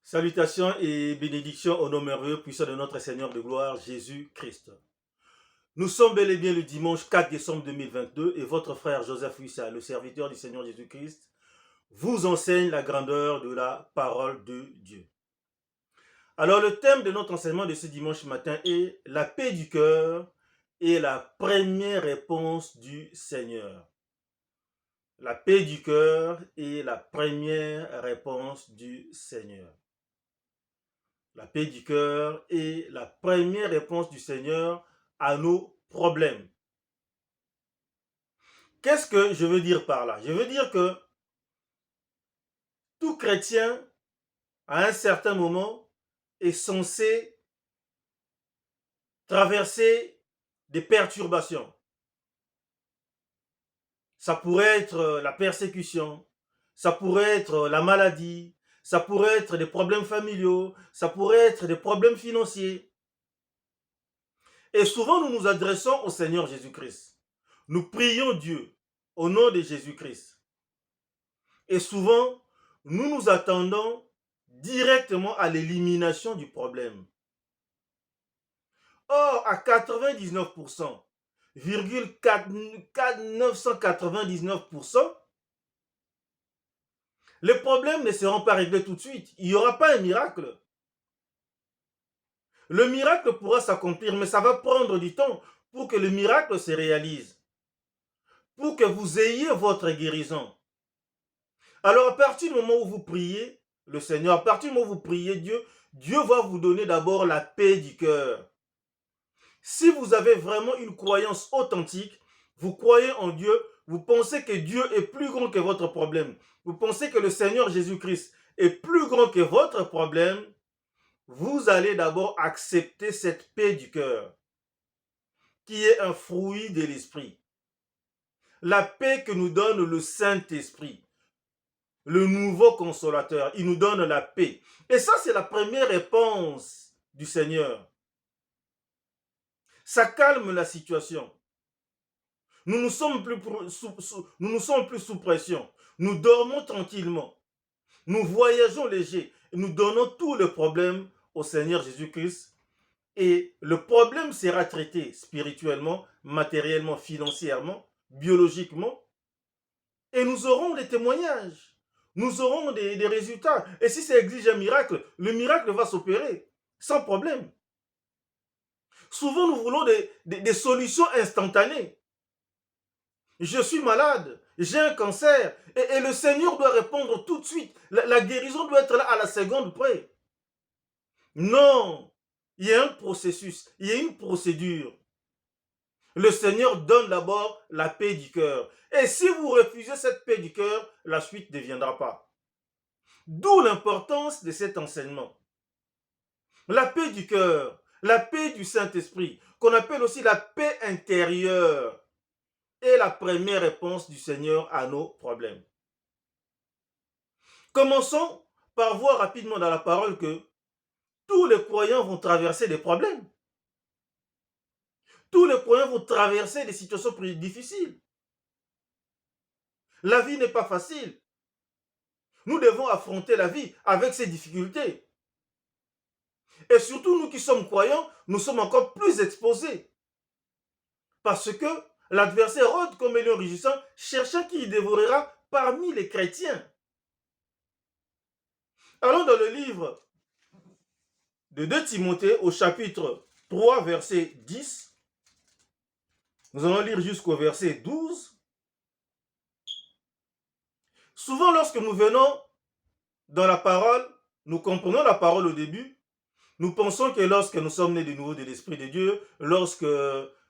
Salutations et bénédictions au nom merveilleux puissant de notre Seigneur de gloire, Jésus-Christ. Nous sommes bel et bien le dimanche 4 décembre 2022 et votre frère Joseph Wissa, le serviteur du Seigneur Jésus-Christ, vous enseigne la grandeur de la parole de Dieu. Alors le thème de notre enseignement de ce dimanche matin est la paix du cœur et la première réponse du Seigneur. La paix du cœur et la première réponse du Seigneur. La paix du cœur est la première réponse du Seigneur à nos problèmes. Qu'est-ce que je veux dire par là? Je veux dire que tout chrétien, à un certain moment, est censé traverser des perturbations. Ça pourrait être la persécution, ça pourrait être la maladie, ça pourrait être des problèmes familiaux, ça pourrait être des problèmes financiers. Et souvent, nous nous adressons au Seigneur Jésus-Christ. Nous prions Dieu au nom de Jésus-Christ. Et souvent, nous nous attendons directement à l'élimination du problème. Or, à 99%, 999%, les problèmes ne seront pas réglés tout de suite. Il n'y aura pas un miracle. Le miracle pourra s'accomplir, mais ça va prendre du temps pour que le miracle se réalise, pour que vous ayez votre guérison. Alors, à partir du moment où vous priez le Seigneur, à partir du moment où vous priez Dieu, Dieu va vous donner d'abord la paix du cœur. Si vous avez vraiment une croyance authentique, vous croyez en Dieu, vous pensez que Dieu est plus grand que votre problème, vous pensez que le Seigneur Jésus-Christ est plus grand que votre problème, vous allez d'abord accepter cette paix du cœur, qui est un fruit de l'esprit. La paix que nous donne le Saint-Esprit, le nouveau consolateur, il nous donne la paix. Et ça, c'est la première réponse du Seigneur. Ça calme la situation. Nous ne sommes plus sous pression. Nous dormons tranquillement. Nous voyageons léger. Nous donnons tous les problèmes au Seigneur Jésus-Christ. Et le problème sera traité spirituellement, matériellement, financièrement, biologiquement. Et nous aurons des témoignages. Nous aurons des résultats. Et si ça exige un miracle, le miracle va s'opérer sans problème. Souvent, nous voulons des solutions instantanées. Je suis malade, j'ai un cancer, et le Seigneur doit répondre tout de suite. La guérison doit être là à la seconde près. Non, il y a un processus, il y a une procédure. Le Seigneur donne d'abord la paix du cœur. Et si vous refusez cette paix du cœur, la suite ne viendra pas. D'où l'importance de cet enseignement. La paix du cœur, la paix du Saint-Esprit, qu'on appelle aussi la paix intérieure, est la première réponse du Seigneur à nos problèmes. Commençons par voir rapidement dans la parole que tous les croyants vont traverser des problèmes. Tous les croyants vont traverser des situations plus difficiles. La vie n'est pas facile. Nous devons affronter la vie avec ses difficultés. Et surtout, nous qui sommes croyants, nous sommes encore plus exposés. Parce que l'adversaire rôde comme un lion rugissant, cherchant qui il dévorera parmi les chrétiens. Allons dans le livre de 2 Timothée au chapitre 3, verset 10. Nous allons lire jusqu'au verset 12. Souvent, lorsque nous venons dans la parole, nous comprenons la parole au début. Nous pensons que lorsque nous sommes nés de nouveau de l'Esprit de Dieu, lorsque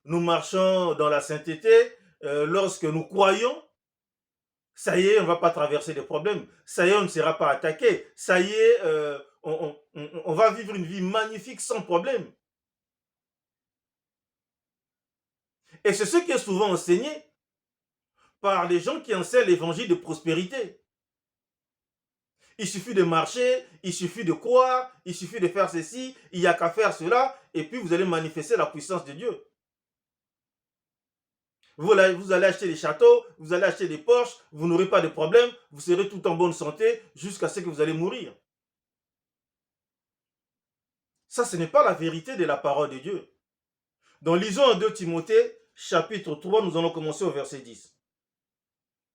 nous marchons dans la sainteté, lorsque nous croyons, ça y est, on ne va pas traverser des problèmes. Ça y est, on ne sera pas attaqué. Ça y est, on va vivre une vie magnifique sans problème. Et c'est ce qui est souvent enseigné par les gens qui enseignent l'évangile de prospérité. Il suffit de marcher, il suffit de croire, il suffit de faire ceci, il n'y a qu'à faire cela, et puis vous allez manifester la puissance de Dieu. Vous allez acheter des châteaux, vous allez acheter des Porsche, vous n'aurez pas de problème, vous serez tout en bonne santé jusqu'à ce que vous allez mourir. Ça, ce n'est pas la vérité de la parole de Dieu. Donc, lisons en 2 Timothée, chapitre 3, nous allons commencer au verset 10.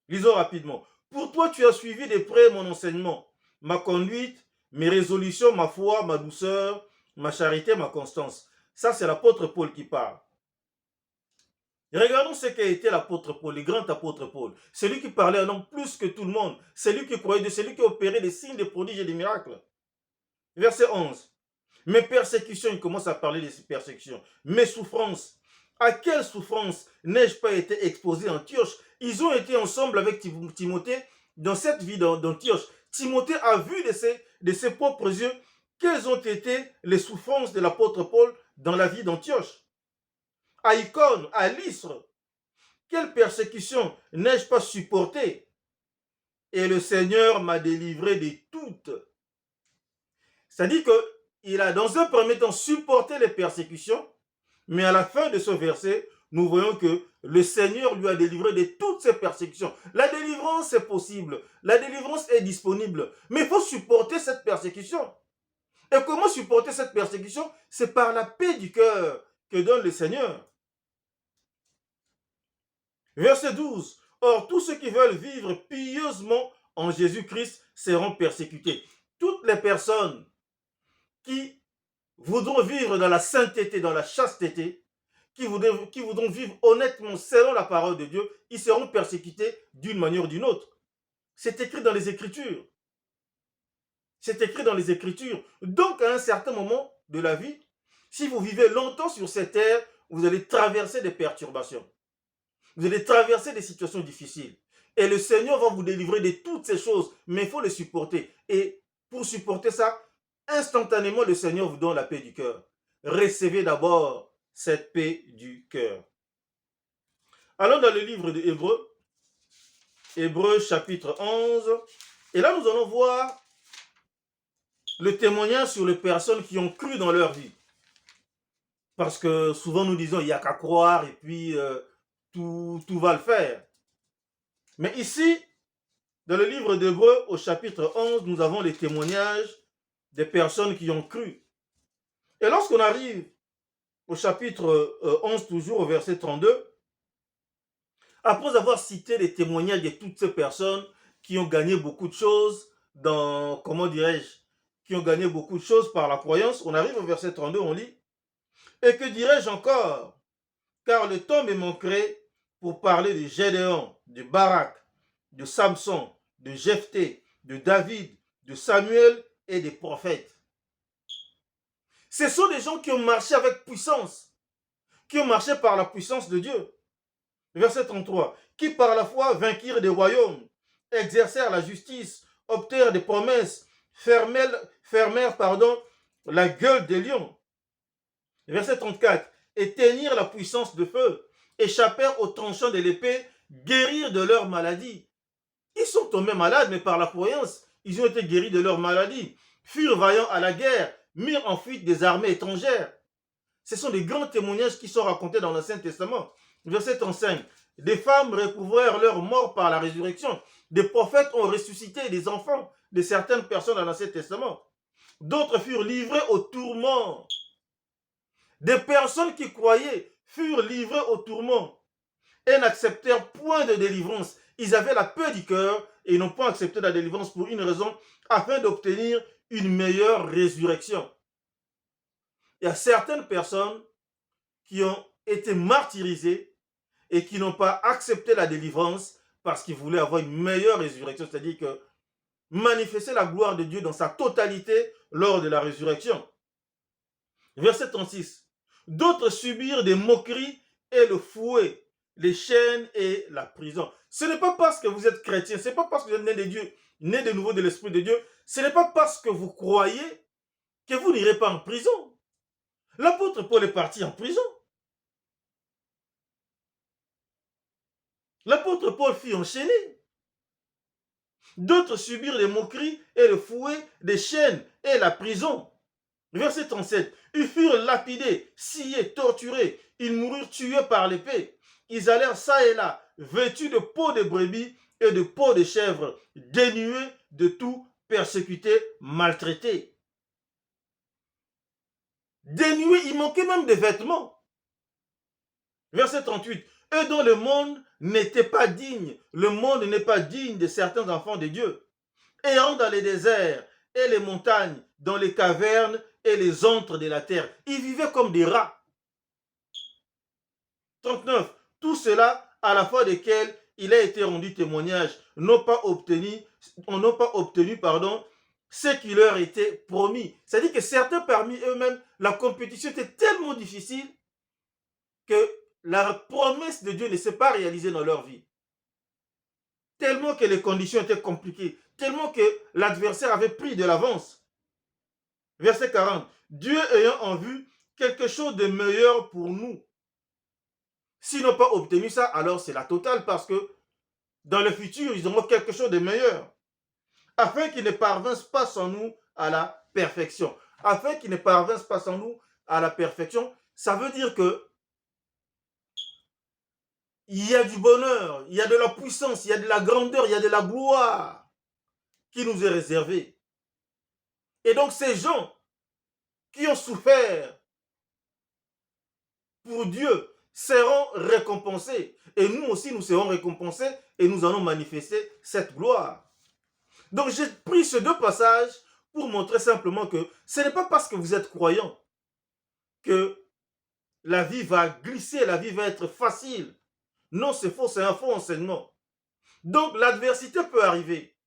Lisons rapidement. Pour toi, tu as suivi de près mon enseignement, ma conduite, mes résolutions, ma foi, ma douceur, ma charité, ma constance. Ça, c'est l'apôtre Paul qui parle. Et regardons ce qu'a été l'apôtre Paul, le grand apôtre Paul. Celui qui parlait un homme plus que tout le monde. Celui qui croyait de celui qui opérait des signes, des prodiges et des miracles. Verset 11. Mes persécutions, il commence à parler des persécutions. Mes souffrances. À quelle souffrance n'ai-je pas été exposé en Antioche? Ils ont été ensemble avec Timothée dans cette vie d'Antioche. Timothée a vu de ses propres yeux quelles ont été les souffrances de l'apôtre Paul dans la vie d'Antioche. À Icône, à Lystre, quelle persécution n'ai-je pas supporté? Et le Seigneur m'a délivré de toutes. C'est-à-dire qu'il a dans un premier temps supporté les persécutions, mais à la fin de ce verset, nous voyons que le Seigneur lui a délivré de toutes ces persécutions. La délivrance est possible, la délivrance est disponible, mais il faut supporter cette persécution. Et comment supporter cette persécution? C'est par la paix du cœur que donne le Seigneur. Verset 12. Or, tous ceux qui veulent vivre pieusement en Jésus-Christ seront persécutés. Toutes les personnes qui voudront vivre dans la sainteté, dans la chasteté, qui voudront vivre honnêtement selon la parole de Dieu, ils seront persécutés d'une manière ou d'une autre. C'est écrit dans les Écritures. C'est écrit dans les Écritures. Donc, à un certain moment de la vie, si vous vivez longtemps sur cette terre, vous allez traverser des perturbations. Vous allez traverser des situations difficiles. Et le Seigneur va vous délivrer de toutes ces choses, mais il faut les supporter. Et pour supporter ça, instantanément, le Seigneur vous donne la paix du cœur. Recevez d'abord cette paix du cœur. Allons dans le livre de Hébreux, Hébreux chapitre 11. Et là, nous allons voir le témoignage sur les personnes qui ont cru dans leur vie. Parce que souvent nous disons, il n'y a qu'à croire et puis tout va le faire. Mais ici, dans le livre d'Hébreux, au chapitre 11, nous avons les témoignages des personnes qui ont cru. Et lorsqu'on arrive au chapitre 11, toujours au verset 32, après avoir cité les témoignages de toutes ces personnes qui ont gagné beaucoup de choses dans, comment dirais-je, qui ont gagné beaucoup de choses par la croyance, on arrive au verset 32, on lit, et que dirais-je encore? Car le temps me manquerait pour parler de Gédéon, de Barak, de Samson, de Jephthé, de David, de Samuel et des prophètes. Ce sont des gens qui ont marché avec puissance, qui ont marché par la puissance de Dieu. Verset 33. Qui par la foi vainquirent des royaumes, exercèrent la justice, obtinrent des promesses, fermèrent la gueule des lions. Verset 34. Éteignirent la puissance de feu, échappèrent aux tranchants de l'épée, guérirent de leur maladie. Ils sont tombés malades, mais par la croyance, ils ont été guéris de leur maladie. Furent vaillants à la guerre, mirent en fuite des armées étrangères. Ce sont des grands témoignages qui sont racontés dans l'Ancien Testament. Verset 35. Des femmes recouvrèrent leur mort par la résurrection. Des prophètes ont ressuscité des enfants de certaines personnes dans l'Ancien Testament. D'autres furent livrés au tourment. Des personnes qui croyaient furent livrées au tourment et n'acceptèrent point de délivrance. Ils avaient la peur du cœur et n'ont pas accepté la délivrance pour une raison, afin d'obtenir une meilleure résurrection. Il y a certaines personnes qui ont été martyrisées et qui n'ont pas accepté la délivrance parce qu'ils voulaient avoir une meilleure résurrection, c'est-à-dire que manifester la gloire de Dieu dans sa totalité lors de la résurrection. Verset 36. D'autres subirent des moqueries et le fouet, les chaînes et la prison. Ce n'est pas parce que vous êtes chrétien, ce n'est pas parce que vous êtes né de Dieu, né de nouveau de l'Esprit de Dieu, ce n'est pas parce que vous croyez que vous n'irez pas en prison. L'apôtre Paul est parti en prison. L'apôtre Paul fut enchaîné. D'autres subirent les moqueries et le fouet, des chaînes et la prison. Verset 37. Ils furent lapidés, sciés, torturés. Ils moururent tués par l'épée. Ils allèrent çà et là, vêtus de peau de brebis et de peau de chèvre, dénués de tout, persécutés, maltraités. dénués, il manquait même des vêtements. Verset 38. Eux dont le monde n'était pas digne, le monde n'est pas digne de certains enfants de Dieu, errant dans les déserts et les montagnes, dans les cavernes et les antres de la terre. Ils vivaient comme des rats. 39. Tout cela à la fois desquels il a été rendu témoignage, n'ont pas obtenu, ce qui leur était promis. C'est-à-dire que certains parmi eux-mêmes, la compétition était tellement difficile que la promesse de Dieu ne s'est pas réalisée dans leur vie. Tellement que les conditions étaient compliquées, tellement que l'adversaire avait pris de l'avance. Verset 40. Dieu ayant en vue quelque chose de meilleur pour nous. S'ils n'ont pas obtenu ça, alors c'est la totale parce que dans le futur, ils auront quelque chose de meilleur. Afin qu'ils ne parvinssent pas sans nous à la perfection. Afin qu'ils ne parvinssent pas sans nous à la perfection, ça veut dire que il y a du bonheur, il y a de la puissance, il y a de la grandeur, il y a de la gloire qui nous est réservée. Et donc ces gens qui ont souffert pour Dieu seront récompensés. Et nous aussi, nous serons récompensés et nous allons manifester cette gloire. Donc j'ai pris ces deux passages pour montrer simplement que ce n'est pas parce que vous êtes croyant que la vie va glisser, la vie va être facile. Non, c'est faux, c'est un faux enseignement. Donc l'adversité peut arriver.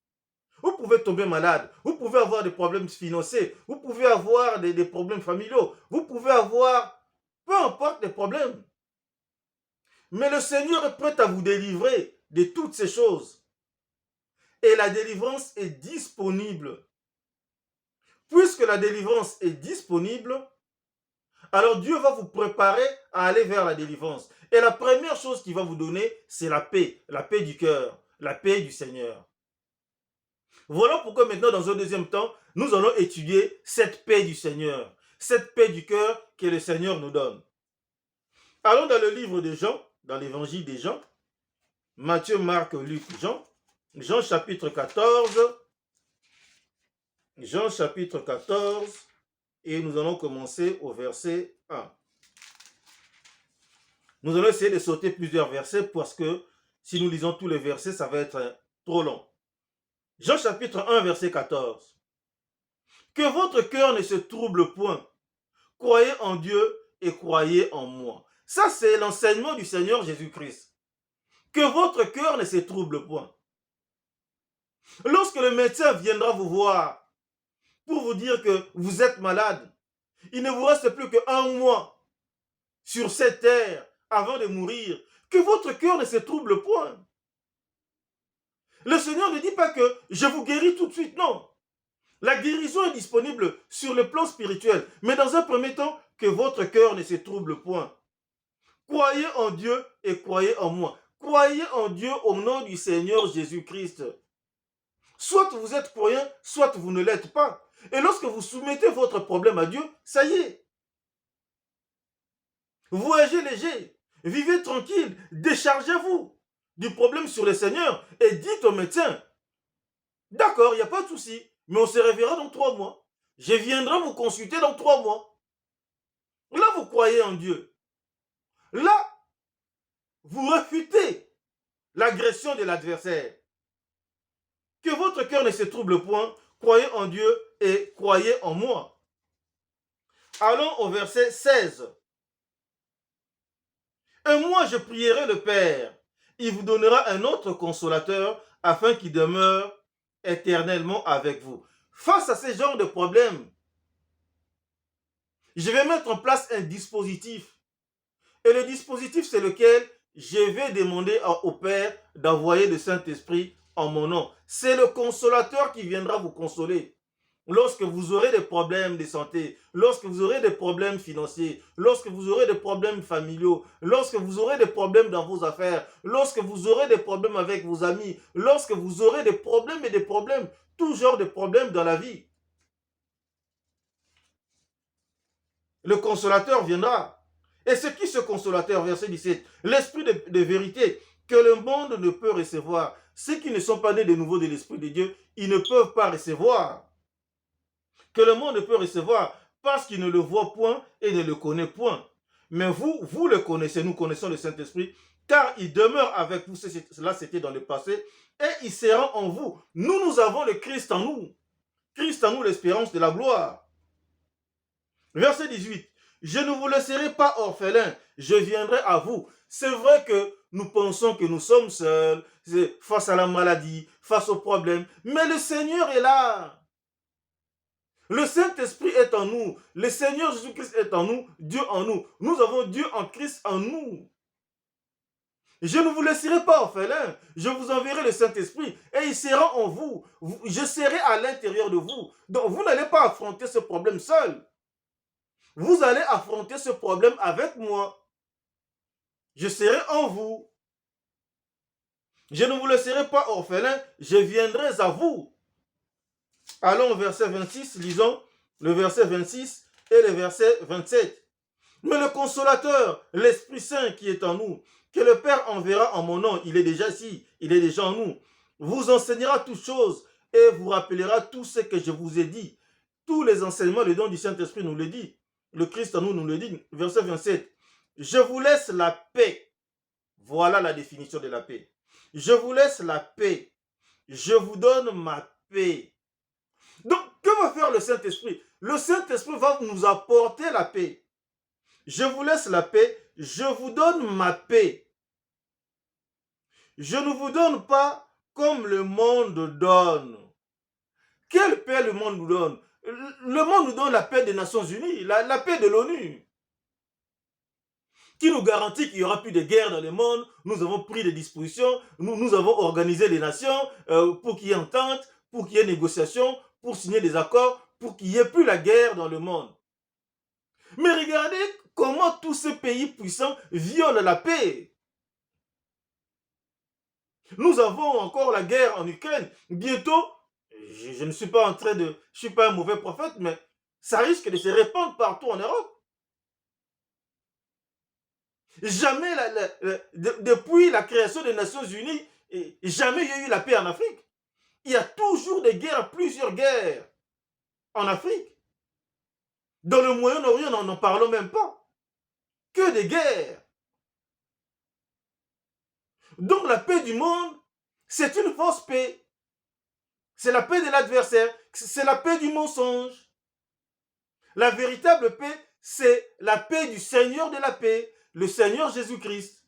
Vous pouvez tomber malade, vous pouvez avoir des problèmes financiers, vous pouvez avoir des problèmes familiaux, vous pouvez avoir, peu importe les problèmes. Mais le Seigneur est prêt à vous délivrer de toutes ces choses. Et la délivrance est disponible. Puisque la délivrance est disponible, alors Dieu va vous préparer à aller vers la délivrance. Et la première chose qu'il va vous donner, c'est la paix du cœur, la paix du Seigneur. Voilà pourquoi maintenant, dans un deuxième temps, nous allons étudier cette paix du Seigneur, cette paix du cœur que le Seigneur nous donne. Allons dans le livre de Jean, dans l'évangile de Jean, Matthieu, Marc, Luc, Jean, Jean chapitre 14, Jean chapitre 14, et nous allons commencer au verset 1. Nous allons essayer de sauter plusieurs versets parce que si nous lisons tous les versets, ça va être trop long. Jean chapitre 1, verset 14. Que votre cœur ne se trouble point. Croyez en Dieu et croyez en moi. Ça, c'est l'enseignement du Seigneur Jésus-Christ. Que votre cœur ne se trouble point. Lorsque le médecin viendra vous voir pour vous dire que vous êtes malade, il ne vous reste plus qu'un mois sur cette terre avant de mourir, que votre cœur ne se trouble point. Le Seigneur ne dit pas que je vous guéris tout de suite, non. La guérison est disponible sur le plan spirituel, mais dans un premier temps, que votre cœur ne se trouble point. Croyez en Dieu et croyez en moi. Croyez en Dieu au nom du Seigneur Jésus-Christ. Soit vous êtes croyant, soit vous ne l'êtes pas. Et lorsque vous soumettez votre problème à Dieu, ça y est. Voyagez léger, vivez tranquille, déchargez-vous du problème sur le Seigneur et dites au médecin, d'accord, il n'y a pas de souci, mais on se reverra dans 3 mois. Je viendrai vous consulter dans 3 mois. Là, vous croyez en Dieu. Là, vous refutez l'agression de l'adversaire. Que votre cœur ne se trouble point, croyez en Dieu et croyez en moi. Allons au verset 16. Et moi je prierai le Père, il vous donnera un autre consolateur afin qu'il demeure éternellement avec vous. Face à ce genre de problème, je vais mettre en place un dispositif. Et le dispositif, c'est lequel je vais demander au Père d'envoyer le Saint-Esprit en mon nom. C'est le consolateur qui viendra vous consoler. Lorsque vous aurez des problèmes de santé, lorsque vous aurez des problèmes financiers, lorsque vous aurez des problèmes familiaux, lorsque vous aurez des problèmes dans vos affaires, lorsque vous aurez des problèmes avec vos amis, lorsque vous aurez des problèmes, tout genre de problèmes dans la vie, le consolateur viendra. Et c'est qui ce consolateur? Verset 17. L'esprit de vérité que le monde ne peut recevoir. Ceux qui ne sont pas nés de nouveau de l'Esprit de Dieu, ils ne peuvent pas recevoir. Que le monde ne peut recevoir parce qu'il ne le voit point et ne le connaît point. Mais vous, vous le connaissez, nous connaissons le Saint-Esprit, car il demeure avec vous, cela c'était dans le passé, et il sera en vous. Nous avons le Christ en nous. Christ en nous, l'espérance de la gloire. Verset 18. Je ne vous laisserai pas orphelins, je viendrai à vous. C'est vrai que nous pensons que nous sommes seuls, face à la maladie, face aux problèmes, mais le Seigneur est là. Le Saint-Esprit est en nous, le Seigneur Jésus-Christ est en nous, Dieu en nous. Nous avons Dieu en Christ en nous. Je ne vous laisserai pas orphelins, je vous enverrai le Saint-Esprit et il sera en vous. Je serai à l'intérieur de vous. Donc vous n'allez pas affronter ce problème seul. Vous allez affronter ce problème avec moi. Je serai en vous. Je ne vous laisserai pas orphelins, je viendrai à vous. Allons au verset 26, lisons le verset 26 et le verset 27. Mais le consolateur, l'Esprit Saint qui est en nous, que le Père enverra en mon nom, il est déjà ici, il est déjà en nous, vous enseignera toutes choses et vous rappellera tout ce que je vous ai dit. Tous les enseignements, le don du Saint-Esprit nous le dit. Le Christ en nous nous le dit. Verset 27. Je vous laisse la paix. Voilà la définition de la paix. Je vous laisse la paix. Je vous donne ma paix. Donc, que va faire le Saint-Esprit? Le Saint-Esprit va nous apporter la paix. Je vous laisse la paix, je vous donne ma paix. Je ne vous donne pas comme le monde donne. Quelle paix le monde nous donne? Le monde nous donne la paix des Nations Unies, la paix de l'ONU, qui nous garantit qu'il n'y aura plus de guerre dans le monde. Nous avons pris des dispositions, nous avons organisé les nations pour qu'il y ait entente, pour qu'il y ait négociation, pour signer des accords, pour qu'il n'y ait plus la guerre dans le monde. Mais regardez comment tous ces pays puissants violent la paix. Nous avons encore la guerre en Ukraine. Bientôt, je ne suis pas en train de... Je ne suis pas un mauvais prophète, mais ça risque de se répandre partout en Europe. Jamais, depuis la création des Nations Unies, jamais il y a eu la paix en Afrique. Il y a toujours des guerres, plusieurs guerres en Afrique. Dans le Moyen-Orient, n'en parlons même pas. Que des guerres. Donc la paix du monde, c'est une fausse paix. C'est la paix de l'adversaire, c'est la paix du mensonge. La véritable paix, c'est la paix du Seigneur de la paix, le Seigneur Jésus-Christ.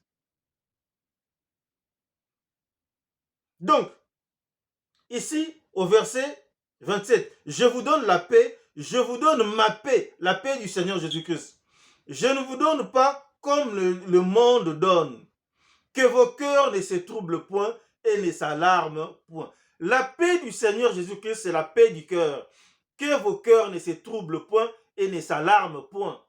Donc, ici, au verset 27, je vous donne la paix, je vous donne ma paix, la paix du Seigneur Jésus-Christ. Je ne vous donne pas comme le monde donne. Que vos cœurs ne se troublent point et ne s'alarment point. La paix du Seigneur Jésus-Christ, c'est la paix du cœur. Que vos cœurs ne se troublent point et ne s'alarment point.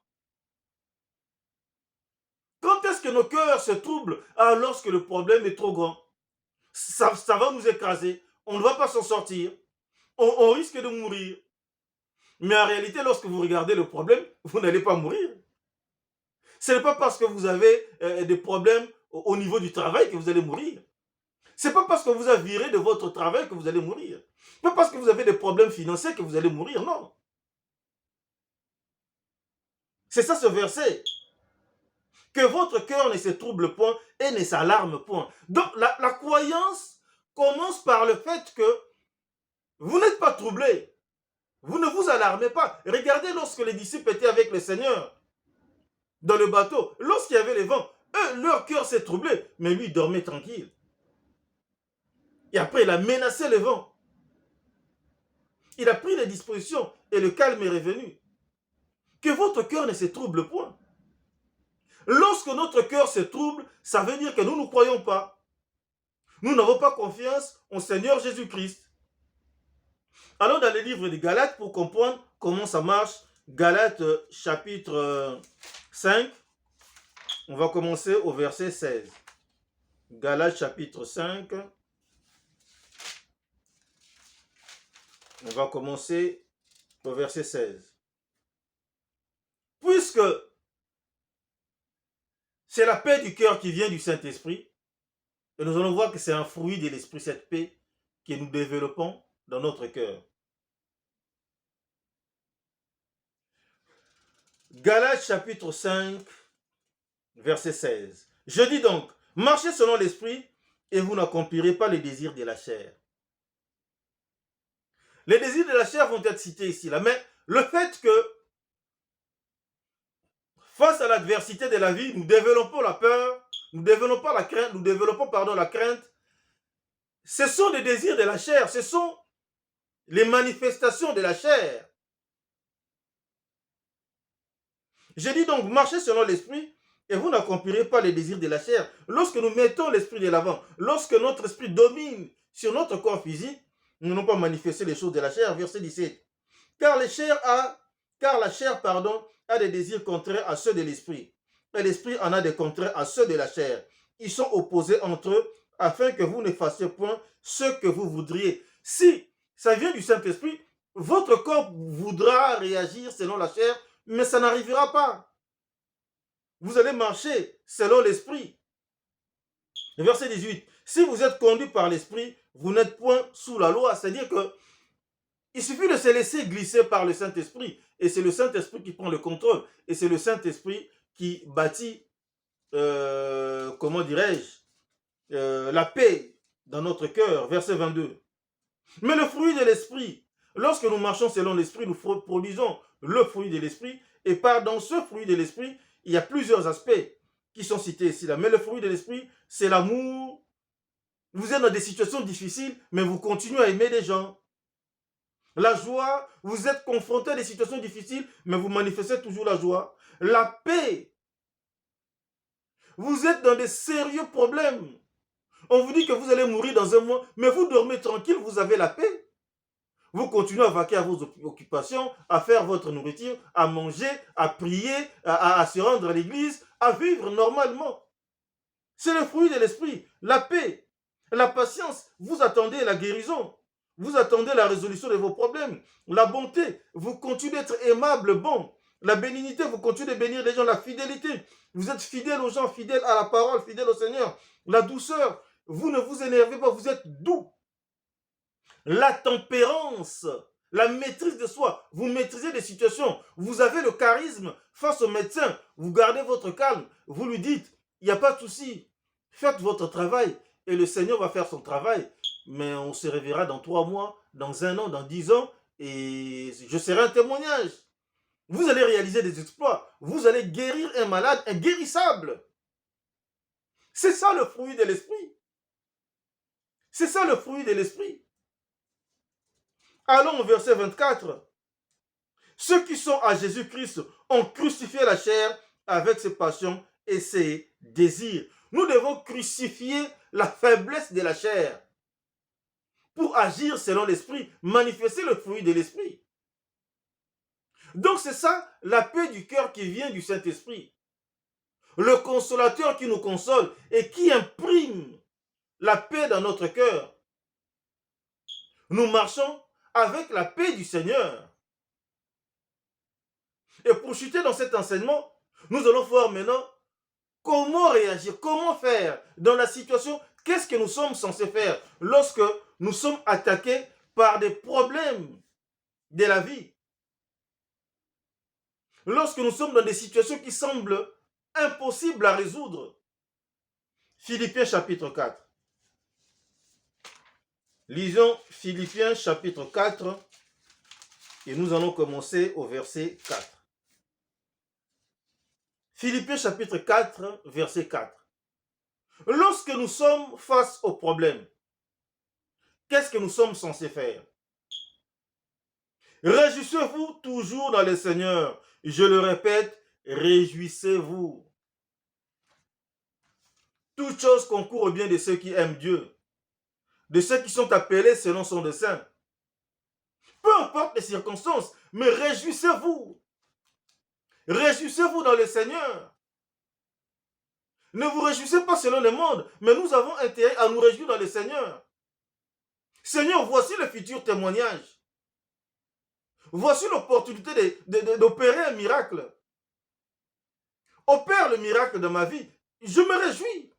Quand est-ce que nos cœurs se troublent? Ah, lorsque le problème est trop grand. Ça va nous écraser. On ne va pas s'en sortir. On risque de mourir. Mais en réalité, lorsque vous regardez le problème, vous n'allez pas mourir. Ce n'est pas parce que vous avez des problèmes au niveau du travail que vous allez mourir. Ce n'est pas parce que vous avez viré de votre travail que vous allez mourir. Ce n'est pas parce que vous avez des problèmes financiers que vous allez mourir, non. C'est ça ce verset. Que votre cœur ne se trouble point et ne s'alarme point. Donc la croyance commence par le fait que vous n'êtes pas troublés. Vous ne vous alarmez pas. Regardez lorsque les disciples étaient avec le Seigneur dans le bateau, lorsqu'il y avait les vents, eux, leur cœur s'est troublé, mais lui dormait tranquille. Et après, il a menacé le vent. Il a pris les dispositions et le calme est revenu. Que votre cœur ne se trouble point. Lorsque notre cœur se trouble, ça veut dire que nous ne croyons pas. Nous n'avons pas confiance au Seigneur Jésus-Christ. Allons dans les livres de Galates pour comprendre comment ça marche. Galates chapitre 5. On va commencer au verset 16. Galates chapitre 5. On va commencer au verset 16. Puisque c'est la paix du cœur qui vient du Saint-Esprit, et nous allons voir que c'est un fruit de l'Esprit, cette paix que nous développons dans notre cœur. Galates chapitre 5, verset 16. Je dis donc, marchez selon l'esprit et vous n'accomplirez pas les désirs de la chair. Les désirs de la chair vont être cités ici, là, mais le fait que face à l'adversité de la vie, nous développons la peur, nous développons la crainte, la crainte, ce sont les désirs de la chair, ce sont les manifestations de la chair. Je dis donc, marchez selon l'esprit et vous n'accomplirez pas les désirs de la chair. Lorsque nous mettons l'esprit de l'avant, lorsque notre esprit domine sur notre corps physique, nous n'allons pas manifester les choses de la chair. Verset 17. Car la chair, a des désirs contraires à ceux de l'esprit. Et l'esprit en a des contraires à ceux de la chair. Ils sont opposés entre eux afin que vous ne fassiez point ce que vous voudriez. Si ça vient du Saint-Esprit, votre corps voudra réagir selon la chair, mais ça n'arrivera pas. Vous allez marcher selon l'esprit. Verset 18. Si vous êtes conduit par l'esprit, vous n'êtes point sous la loi. C'est-à-dire que il suffit de se laisser glisser par le Saint-Esprit. Et c'est le Saint-Esprit qui prend le contrôle. Et c'est le Saint-Esprit qui bâtit, comment dirais-je, la paix dans notre cœur. Verset 22. Mais le fruit de l'esprit, lorsque nous marchons selon l'esprit, nous produisons le fruit de l'esprit. Et dans ce fruit de l'esprit, il y a plusieurs aspects qui sont cités ici. Là. Mais le fruit de l'esprit, c'est l'amour. Vous êtes dans des situations difficiles, mais vous continuez à aimer les gens. La joie, vous êtes confronté à des situations difficiles, mais vous manifestez toujours la joie. La paix, vous êtes dans des sérieux problèmes. On vous dit que vous allez mourir dans un mois, mais vous dormez tranquille, vous avez la paix. Vous continuez à vaquer à vos occupations, à faire votre nourriture, à manger, à prier, à se rendre à l'église, à vivre normalement. C'est le fruit de l'esprit, la paix, la patience. Vous attendez la guérison. Vous attendez la résolution de vos problèmes. La bonté, vous continuez d'être aimable, bon. La bénignité, vous continuez de bénir les gens. La fidélité, vous êtes fidèle aux gens, fidèle à la parole, fidèle au Seigneur. La douceur, vous ne vous énervez pas, vous êtes doux. La tempérance, la maîtrise de soi, vous maîtrisez les situations. Vous avez le charisme face au médecin. Vous gardez votre calme. Vous lui dites, il n'y a pas de souci. Faites votre travail et le Seigneur va faire son travail. Mais on se reverra dans 3 mois, dans 1 an, dans 10 ans, et je serai un témoignage. Vous allez réaliser des exploits. Vous allez guérir un malade inguérissable. C'est ça le fruit de l'esprit. C'est ça le fruit de l'esprit. Allons au verset 24. Ceux qui sont à Jésus-Christ ont crucifié la chair avec ses passions et ses désirs. Nous devons crucifier la faiblesse de la chair pour agir selon l'esprit, manifester le fruit de l'esprit. Donc c'est ça la paix du cœur qui vient du Saint-Esprit. Le consolateur qui nous console et qui imprime la paix dans notre cœur. Nous marchons avec la paix du Seigneur. Et pour chuter dans cet enseignement, nous allons voir maintenant comment réagir, comment faire dans la situation. Qu'est-ce que nous sommes censés faire lorsque nous sommes attaqués par des problèmes de la vie? Lorsque nous sommes dans des situations qui semblent impossibles à résoudre. Philippiens chapitre 4. Lisons Philippiens chapitre 4 et nous allons commencer au verset 4. Philippiens chapitre 4, verset 4. Lorsque nous sommes face aux problèmes, qu'est-ce que nous sommes censés faire? Réjouissez-vous toujours dans le Seigneur. Je le répète, réjouissez-vous. Toute chose concourt au bien de ceux qui aiment Dieu, de ceux qui sont appelés selon son dessein. Peu importe les circonstances, mais réjouissez-vous. Réjouissez-vous dans le Seigneur. Ne vous réjouissez pas selon le monde, mais nous avons intérêt à nous réjouir dans le Seigneur. Seigneur, voici le futur témoignage. Voici l'opportunité d'opérer un miracle. Opère le miracle de ma vie. Je me réjouis.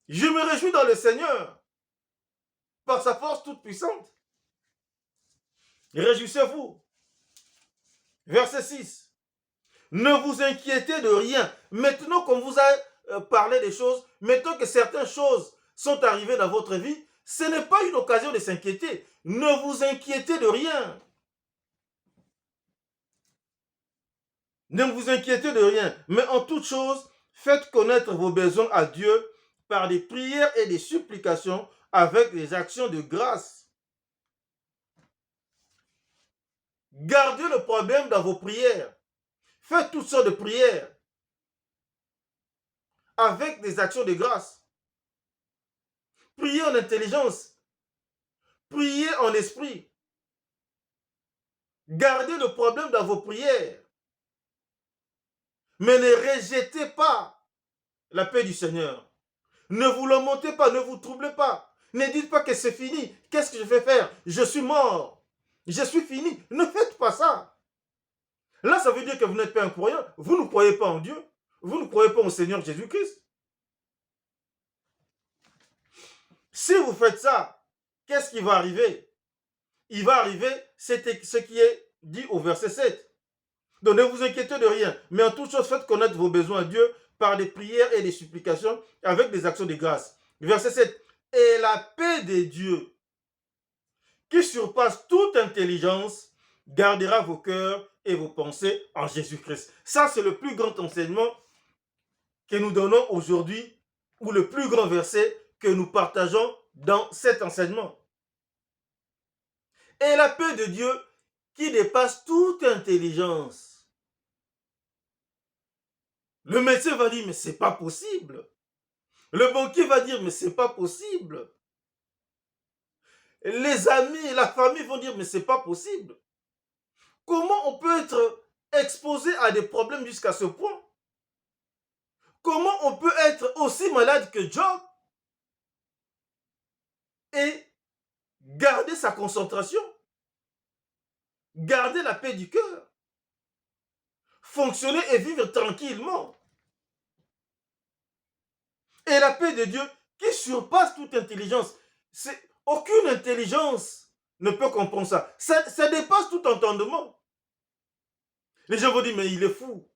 Je me réjouis dans le Seigneur. Par sa force toute puissante. Réjouissez-vous. Verset 6. Ne vous inquiétez de rien. Maintenant qu'on vous a parlé des choses, maintenant que certaines choses sont arrivées dans votre vie, ce n'est pas une occasion de s'inquiéter. Ne vous inquiétez de rien. Ne vous inquiétez de rien. Mais en toute chose, faites connaître vos besoins à Dieu par des prières et des supplications avec des actions de grâce. Gardez le problème dans vos prières. Faites toutes sortes de prières avec des actions de grâce. Priez en intelligence. Priez en esprit. Gardez le problème dans vos prières. Mais ne rejetez pas la paix du Seigneur. Ne vous lamentez pas, ne vous troublez pas. Ne dites pas que c'est fini. Qu'est-ce que je vais faire? Je suis mort. Je suis fini. Ne faites pas ça. Là, ça veut dire que vous n'êtes pas un croyant. Vous ne croyez pas en Dieu. Vous ne croyez pas au Seigneur Jésus-Christ. Si vous faites ça, qu'est-ce qui va arriver? Il va arriver ce qui est dit au verset 7. Donc ne vous inquiétez de rien, mais en toute chose faites connaître vos besoins à Dieu par des prières et des supplications avec des actions de grâce. Verset 7. Et la paix de Dieu, qui surpasse toute intelligence, gardera vos cœurs et vos pensées en Jésus-Christ. Ça, c'est le plus grand enseignement que nous donnons aujourd'hui, ou le plus grand verset que nous partageons dans cet enseignement. Et la paix de Dieu qui dépasse toute intelligence. Le médecin va dire, mais c'est pas possible. Le banquier va dire, mais c'est pas possible. Les amis, la famille vont dire, mais c'est pas possible. Comment on peut être exposé à des problèmes jusqu'à ce point? Comment on peut être aussi malade que Job et garder sa concentration, garder la paix du cœur, fonctionner et vivre tranquillement? Et la paix de Dieu qui surpasse toute intelligence. Aucune intelligence ne peut comprendre ça. Ça dépasse tout entendement. Les gens vont dire, mais il est fou.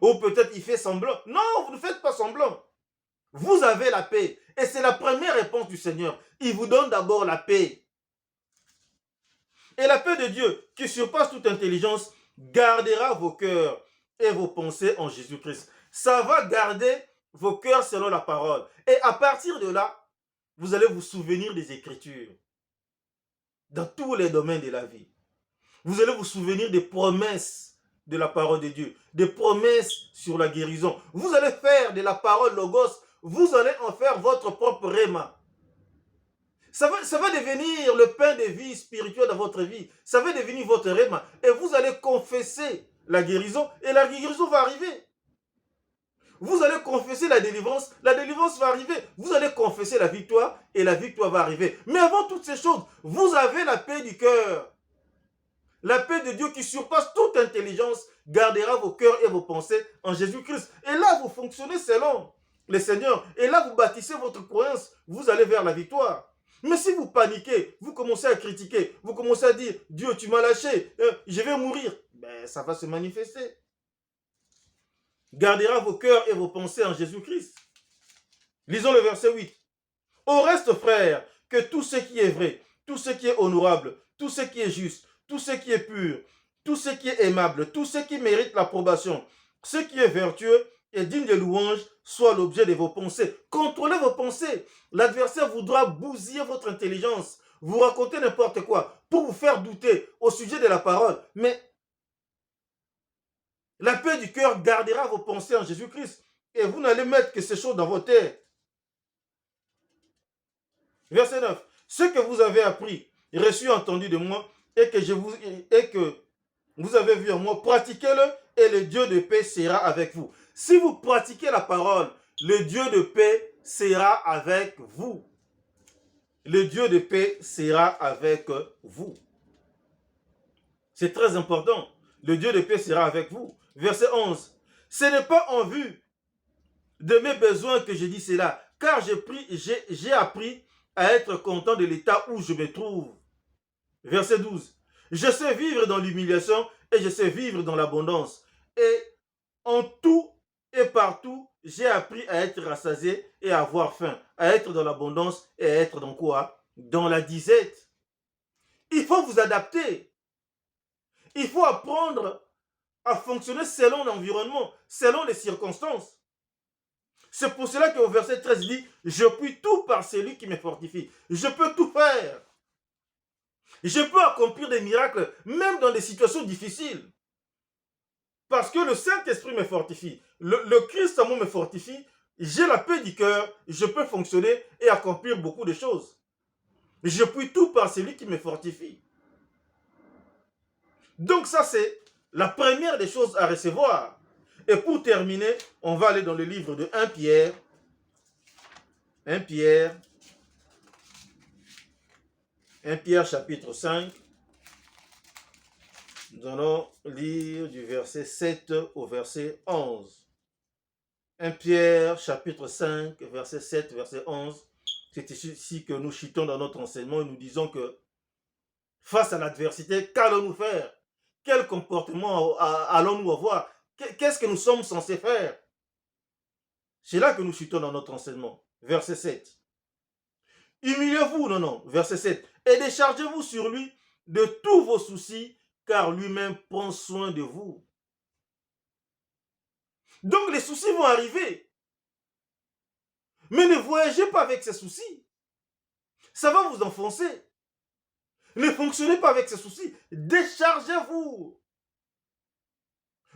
Ou peut-être il fait semblant. Non, vous ne faites pas semblant. Vous avez la paix. Et c'est la première réponse du Seigneur. Il vous donne d'abord la paix. Et la paix de Dieu, qui surpasse toute intelligence, gardera vos cœurs et vos pensées en Jésus-Christ. Ça va garder vos cœurs selon la parole. Et à partir de là, vous allez vous souvenir des Écritures. Dans tous les domaines de la vie. Vous allez vous souvenir des promesses de la parole de Dieu. Des promesses sur la guérison. Vous allez faire de la parole Logos, vous allez en faire votre propre réma. Ça va devenir le pain de vie spirituelle dans votre vie. Ça va devenir votre réma. Et vous allez confesser la guérison et la guérison va arriver. Vous allez confesser la délivrance va arriver. Vous allez confesser la victoire et la victoire va arriver. Mais avant toutes ces choses, vous avez la paix du cœur. La paix de Dieu qui surpasse toute intelligence gardera vos cœurs et vos pensées en Jésus-Christ. Et là, vous fonctionnez selon le Seigneur. Et là, vous bâtissez votre croyance. Vous allez vers la victoire. Mais si vous paniquez, vous commencez à critiquer, vous commencez à dire, Dieu, tu m'as lâché, je vais mourir. Ben, ça va se manifester. Gardera vos cœurs et vos pensées en Jésus-Christ. Lisons le verset 8. Au reste, frères, que tout ce qui est vrai, tout ce qui est honorable, tout ce qui est juste, tout ce qui est pur, tout ce qui est aimable, tout ce qui mérite l'approbation, ce qui est vertueux et digne de louange, soit l'objet de vos pensées. Contrôlez vos pensées. L'adversaire voudra bousiller votre intelligence, vous raconter n'importe quoi, pour vous faire douter au sujet de la parole. Mais la paix du cœur gardera vos pensées en Jésus-Christ. Et vous n'allez mettre que ces choses dans vos têtes. Verset 9. Ce que vous avez appris, reçu, entendu de moi, et que vous avez vu en moi, pratiquez-le et le Dieu de paix sera avec vous. Si vous pratiquez la parole, le Dieu de paix sera avec vous. Le Dieu de paix sera avec vous. C'est très important. Le Dieu de paix sera avec vous. Verset 11. Ce n'est pas en vue de mes besoins que je dis cela, car j'ai appris à être content de l'état où je me trouve. Verset 12. Je sais vivre dans l'humiliation et je sais vivre dans l'abondance. Et en tout et partout, j'ai appris à être rassasié et à avoir faim, à être dans l'abondance et à être dans quoi? Dans la disette. Il faut vous adapter. Il faut apprendre à fonctionner selon l'environnement, selon les circonstances. C'est pour cela qu'au verset 13 il dit, je puis tout par celui qui me fortifie. Je peux tout faire. Je peux accomplir des miracles, même dans des situations difficiles. Parce que le Saint-Esprit me fortifie. Le Christ en moi me fortifie. J'ai la paix du cœur. Je peux fonctionner et accomplir beaucoup de choses. Je puis tout par celui qui me fortifie. Donc ça, c'est la première des choses à recevoir. Et pour terminer, on va aller dans le livre de 1 Pierre. 1 Pierre. 1 Pierre chapitre 5. Nous allons lire du verset 7 au verset 11. 1 Pierre chapitre 5, verset 7, verset 11. C'est ici que nous chutons dans notre enseignement et nous disons que face à l'adversité, qu'allons-nous faire? Quel comportement allons-nous avoir? Qu'est-ce que nous sommes censés faire? C'est là que nous chutons dans notre enseignement. Verset 7. Humiliez-vous, non, verset 7. Et déchargez-vous sur lui de tous vos soucis, car lui-même prend soin de vous. Donc les soucis vont arriver. Mais ne voyagez pas avec ces soucis. Ça va vous enfoncer. Ne fonctionnez pas avec ces soucis. Déchargez-vous.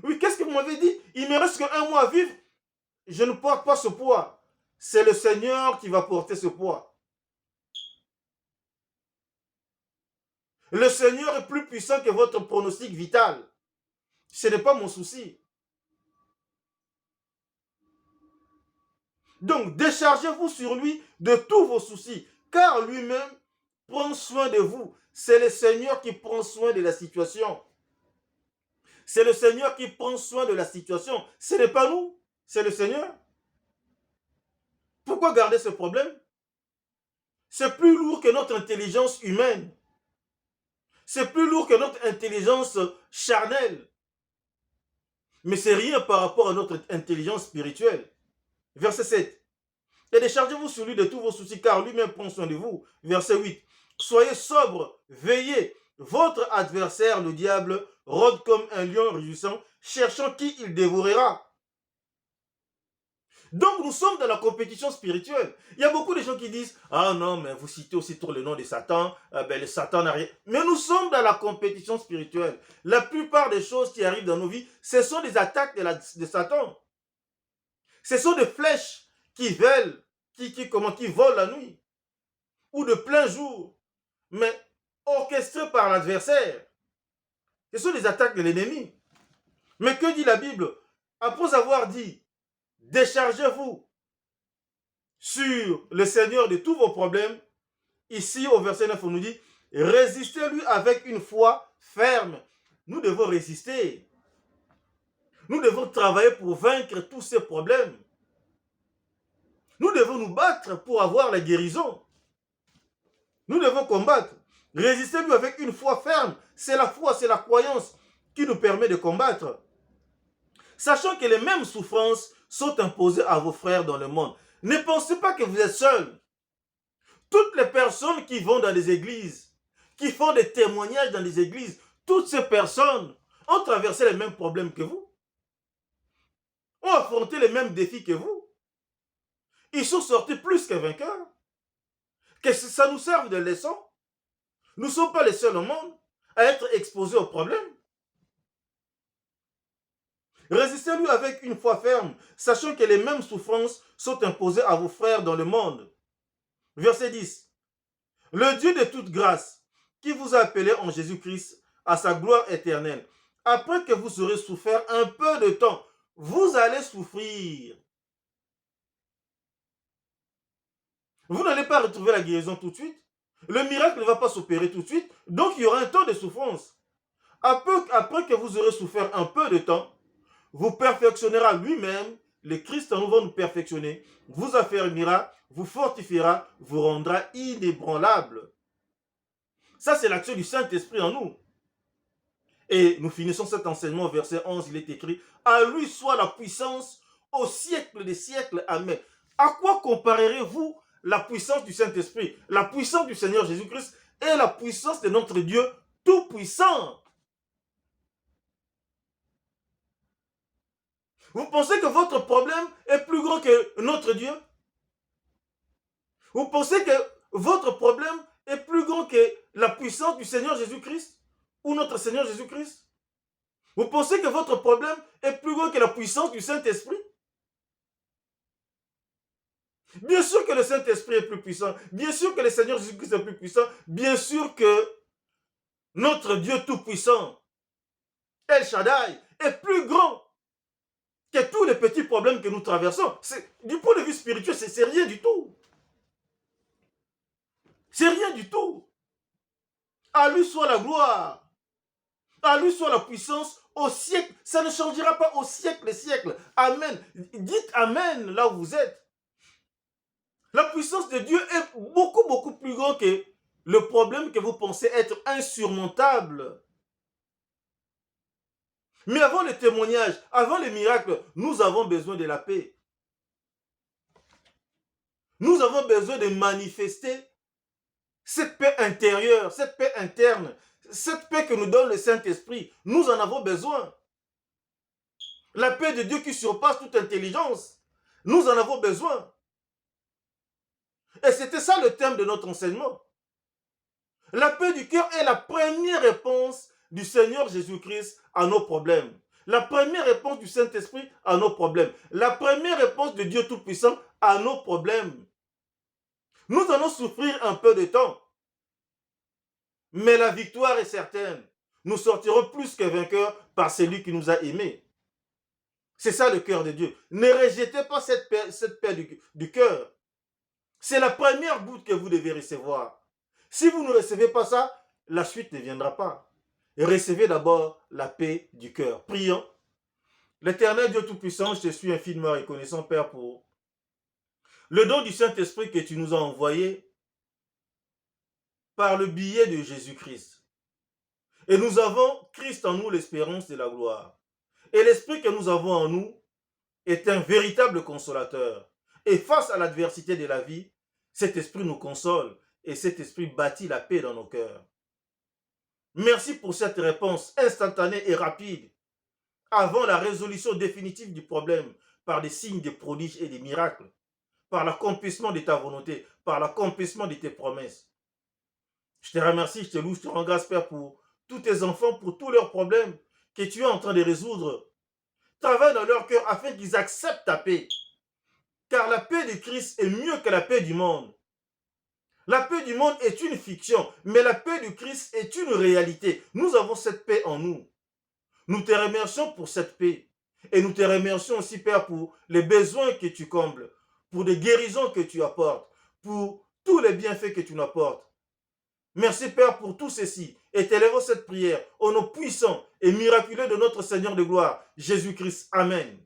Oui, qu'est-ce que vous m'avez dit? Il me reste qu'un mois à vivre. Je ne porte pas ce poids. C'est le Seigneur qui va porter ce poids. Le Seigneur est plus puissant que votre pronostic vital. Ce n'est pas mon souci. Donc, déchargez-vous sur lui de tous vos soucis, car lui-même prend soin de vous. C'est le Seigneur qui prend soin de la situation. C'est le Seigneur qui prend soin de la situation. Ce n'est pas nous, c'est le Seigneur. Pourquoi garder ce problème? C'est plus lourd que notre intelligence humaine. C'est plus lourd que notre intelligence charnelle. Mais c'est rien par rapport à notre intelligence spirituelle. Verset 7. Et déchargez-vous sur lui de tous vos soucis, car lui-même prend soin de vous. Verset 8. Soyez sobres, veillez. Votre adversaire, le diable, rôde comme un lion rugissant, cherchant qui il dévorera. Donc nous sommes dans la compétition spirituelle. Il y a beaucoup de gens qui disent, ah non, mais vous citez aussi trop le nom de Satan, le Satan n'a rien. Mais nous sommes dans la compétition spirituelle. La plupart des choses qui arrivent dans nos vies, ce sont des attaques de Satan. Ce sont des flèches qui volent la nuit ou de plein jour, mais orchestrées par l'adversaire. Ce sont des attaques de l'ennemi. Mais que dit la Bible? Après avoir dit, déchargez-vous sur le Seigneur de tous vos problèmes, ici au verset 9, on nous dit, résistez-lui avec une foi ferme. Nous devons résister. Nous devons travailler pour vaincre tous ces problèmes. Nous devons nous battre pour avoir la guérison. Nous devons combattre. Résistez-lui avec une foi ferme. C'est la foi, c'est la croyance qui nous permet de combattre. Sachant que les mêmes souffrances sont imposées à vos frères dans le monde. Ne pensez pas que vous êtes seuls. Toutes les personnes qui vont dans les églises, qui font des témoignages dans les églises, toutes ces personnes ont traversé les mêmes problèmes que vous. Ont affronté les mêmes défis que vous. Ils sont sortis plus que vainqueurs. Que ça nous serve de leçon. Nous ne sommes pas les seuls au monde à être exposés aux problèmes. Résistez-lui avec une foi ferme, sachant que les mêmes souffrances sont imposées à vos frères dans le monde. Verset 10. Le Dieu de toute grâce, qui vous a appelé en Jésus-Christ à sa gloire éternelle, après que vous aurez souffert un peu de temps, vous allez souffrir. Vous n'allez pas retrouver la guérison tout de suite. Le miracle ne va pas s'opérer tout de suite. Donc il y aura un temps de souffrance. Après que vous aurez souffert un peu de temps, vous perfectionnera lui-même. Le Christ en nous va nous perfectionner, vous affermira, vous fortifiera, vous rendra inébranlable. Ça, c'est l'action du Saint-Esprit en nous. Et nous finissons cet enseignement au verset 11, il est écrit, à lui soit la puissance au siècle des siècles. Amen. À quoi comparerez-vous la puissance du Saint-Esprit, la puissance du Seigneur Jésus-Christ et la puissance de notre Dieu tout-puissant? Vous pensez que votre problème est plus grand que notre Dieu? Vous pensez que votre problème est plus grand que la puissance du Seigneur Jésus-Christ ou notre Seigneur Jésus-Christ? Vous pensez que votre problème est plus grand que la puissance du Saint-Esprit? Bien sûr que le Saint-Esprit est plus puissant. Bien sûr que le Seigneur Jésus-Christ est plus puissant. Bien sûr que notre Dieu tout-puissant, El Shaddai, est plus grand que tous les petits problèmes que nous traversons. Du point de vue spirituel, c'est rien du tout. C'est rien du tout. À lui soit la gloire. À lui soit la puissance au siècle. Ça ne changera pas au siècle des siècles. Amen. Dites Amen là où vous êtes. La puissance de Dieu est beaucoup, beaucoup plus grande que le problème que vous pensez être insurmontable. Mais avant les témoignages, avant les miracles, nous avons besoin de la paix. Nous avons besoin de manifester cette paix intérieure, cette paix interne, cette paix que nous donne le Saint-Esprit. Nous en avons besoin. La paix de Dieu qui surpasse toute intelligence. Nous en avons besoin. Et c'était ça le thème de notre enseignement. La paix du cœur est la première réponse du Seigneur Jésus-Christ à nos problèmes. La première réponse du Saint-Esprit à nos problèmes. La première réponse de Dieu Tout-Puissant à nos problèmes. Nous allons souffrir un peu de temps. Mais la victoire est certaine. Nous sortirons plus que vainqueurs par celui qui nous a aimés. C'est ça le cœur de Dieu. Ne rejetez pas cette paix du cœur. C'est la première goutte que vous devez recevoir. Si vous ne recevez pas ça, la suite ne viendra pas. Recevez d'abord la paix du cœur. Prions. L'Éternel Dieu Tout-Puissant, je te suis infiniment reconnaissant, Père, pour le don du Saint-Esprit que tu nous as envoyé par le biais de Jésus-Christ. Et nous avons Christ en nous, l'espérance de la gloire. Et l'Esprit que nous avons en nous est un véritable consolateur. Et face à l'adversité de la vie, cet Esprit nous console et cet Esprit bâtit la paix dans nos cœurs. Merci pour cette réponse instantanée et rapide avant la résolution définitive du problème par des signes, des prodiges et des miracles, par l'accomplissement de ta volonté, par l'accomplissement de tes promesses. Je te remercie, je te loue, je te rends grâce, Père, pour tous tes enfants, pour tous leurs problèmes que tu es en train de résoudre. Travaille dans leur cœur afin qu'ils acceptent ta paix. Car la paix de Christ est mieux que la paix du monde. La paix du monde est une fiction, mais la paix de Christ est une réalité. Nous avons cette paix en nous. Nous te remercions pour cette paix. Et nous te remercions aussi, Père, pour les besoins que tu combles, pour les guérisons que tu apportes, pour tous les bienfaits que tu nous apportes. Merci, Père, pour tout ceci. Et t'élèvons cette prière au nom puissant et miraculeux de notre Seigneur de gloire, Jésus-Christ. Amen.